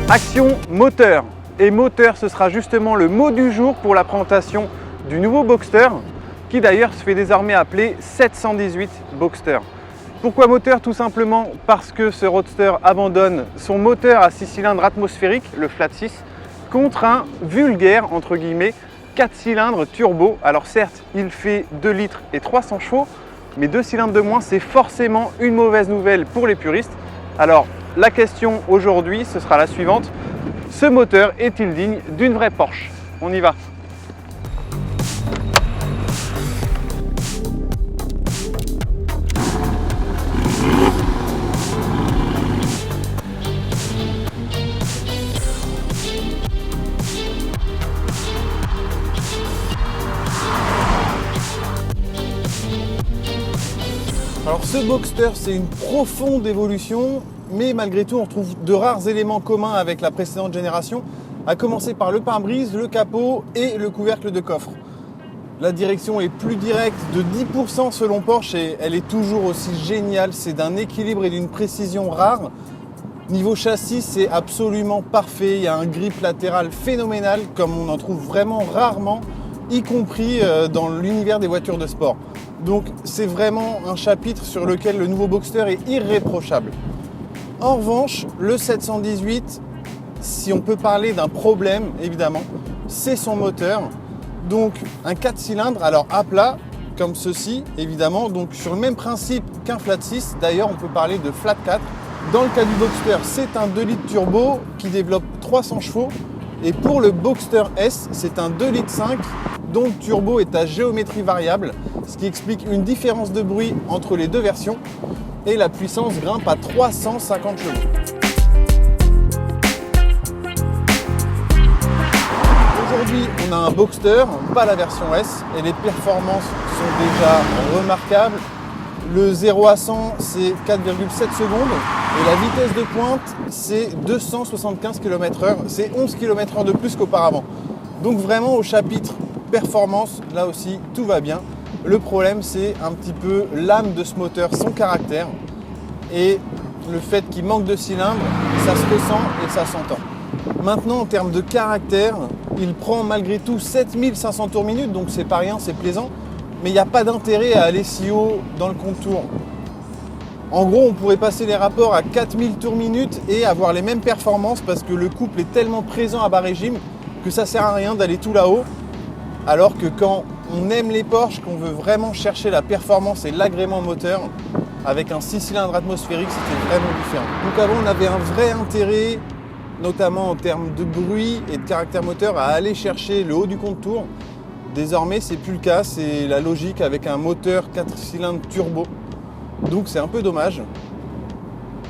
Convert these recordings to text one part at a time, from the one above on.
Action moteur. Et moteur, ce sera justement le mot du jour pour la présentation du nouveau Boxster, qui d'ailleurs se fait désormais appeler 718 Boxster. Pourquoi moteur? Tout simplement parce que ce roadster abandonne son moteur à 6 cylindres atmosphériques, le Flat 6, contre un vulgaire, entre guillemets, 4 cylindres turbo. Alors certes, il fait 2 litres et 300 chevaux, mais 2 cylindres de moins, c'est forcément une mauvaise nouvelle pour les puristes. Alors la question aujourd'hui, ce sera la suivante. Ce moteur est-il digne d'une vraie Porsche? On y va. Alors ce Boxster, c'est une profonde évolution, mais malgré tout on retrouve de rares éléments communs avec la précédente génération, à commencer par le pare-brise, le capot et le couvercle de coffre. La direction est plus directe de 10% selon Porsche et elle est toujours aussi géniale, c'est d'un équilibre et d'une précision rare. Niveau châssis, c'est absolument parfait, il y a un grip latéral phénoménal comme on en trouve vraiment rarement, y compris dans l'univers des voitures de sport. Donc c'est vraiment un chapitre sur lequel le nouveau Boxster est irréprochable. En revanche, le 718, si on peut parler d'un problème, évidemment, c'est son moteur. Donc un 4 cylindres, alors à plat, comme ceci, évidemment, donc sur le même principe qu'un Flat 6. D'ailleurs, on peut parler de Flat 4. Dans le cas du Boxster, c'est un 2 litres turbo qui développe 300 chevaux. Et pour le Boxster S, c'est un 2 litres 5 dont le turbo est à géométrie variable, ce qui explique une différence de bruit entre les deux versions, et la puissance grimpe à 350 chevaux. Aujourd'hui, on a un Boxster, pas la version S, et les performances sont déjà remarquables. Le 0 à 100, c'est 4,7 secondes, et la vitesse de pointe, c'est 275 km/h, c'est 11 km/h de plus qu'auparavant. Donc vraiment au chapitre performance, là aussi, tout va bien. Le problème, c'est un petit peu l'âme de ce moteur, son caractère. Et le fait qu'il manque de cylindres, ça se ressent et ça s'entend. Maintenant, en termes de caractère, il prend malgré tout 7500 tours minute, donc c'est pas rien, c'est plaisant. Mais il n'y a pas d'intérêt à aller si haut dans le contour. En gros, on pourrait passer les rapports à 4000 tours minute et avoir les mêmes performances parce que le couple est tellement présent à bas régime que ça sert à rien d'aller tout là-haut. Alors que quand on aime les Porsche, qu'on veut vraiment chercher la performance et l'agrément moteur, avec un 6 cylindres atmosphérique, c'était vraiment différent. Donc avant, on avait un vrai intérêt, notamment en termes de bruit et de caractère moteur, à aller chercher le haut du contour. Désormais, c'est plus le cas, c'est la logique avec un moteur 4 cylindres turbo. Donc c'est un peu dommage.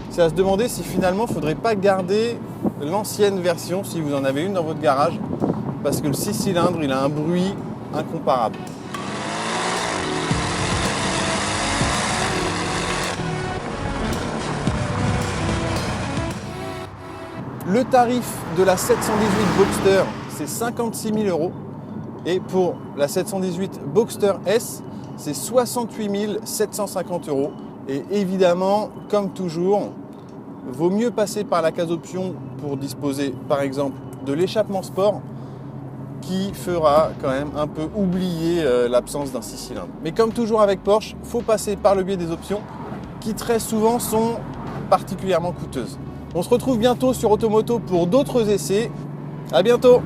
C'est à se demander si finalement, il ne faudrait pas garder l'ancienne version, si vous en avez une dans votre garage, parce que le 6 cylindres, il a un bruit incomparable. Le tarif de la 718 Boxster, c'est 56 000 €. Et pour la 718 Boxster S, c'est 68 750 €. Et évidemment, comme toujours, vaut mieux passer par la case option pour disposer, par exemple, de l'échappement sport, qui fera quand même un peu oublier l'absence d'un 6 cylindres. Mais comme toujours avec Porsche, il faut passer par le biais des options qui très souvent sont particulièrement coûteuses. On se retrouve bientôt sur Automoto pour d'autres essais. À bientôt!